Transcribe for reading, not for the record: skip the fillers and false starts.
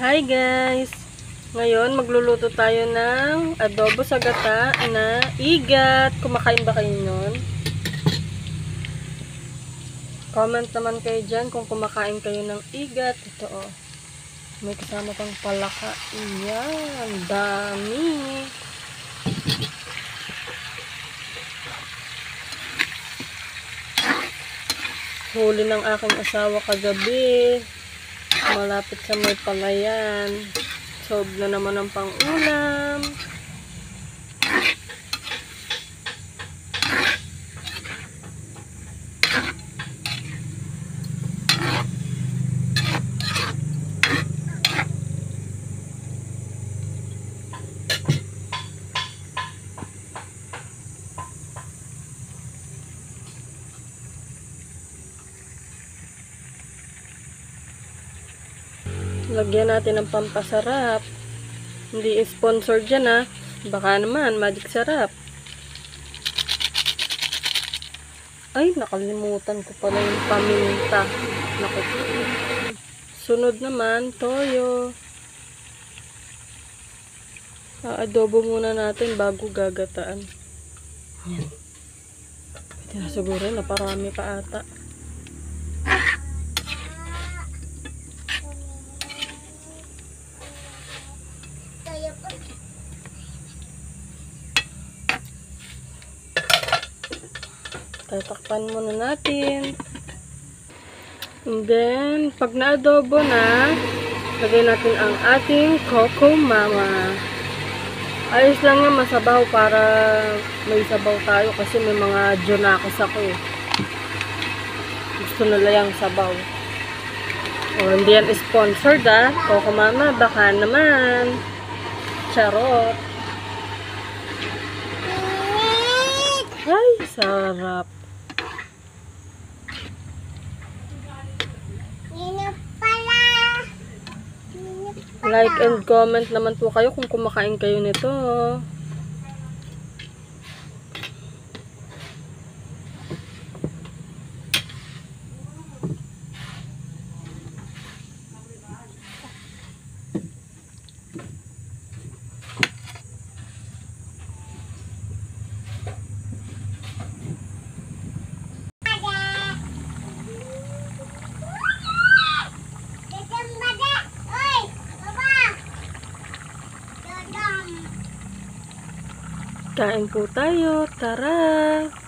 Hi guys! Ngayon magluluto tayo ng adobo sa gata na igat. Kumakain ba kayo nun? Comment naman kayo dyan kung kumakain kayo ng igat. Ito oh. May kasama pang palaka. Iyan. Dami. Huli ng aking asawa kagabi. Malapit sa may palayan. Sob na naman ang pang-ulam. Lagyan natin ng pampasarap. Hindi sponsor dyan ha. Baka naman, Magic Sarap. Ay, nakalimutan ko pala yung paminta. Naku. Sunod naman, toyo. Adobo muna natin bago gagataan. Yan. Pwede na siguro, naparami pa ata. Tatakpan muna natin. And then, pag na-adobo na, lagay natin ang ating Coco Mama. Ayos lang yan, masabaw para may sabaw tayo kasi may mga jonakis ako eh. Gusto nila yung sabaw. O, hindi yan sponsored ah. Coco Mama, baka naman. Charot. Ay, sarap. Like and comment naman po kayo kung kumakain kayo nito. Kain po tayo. Tara!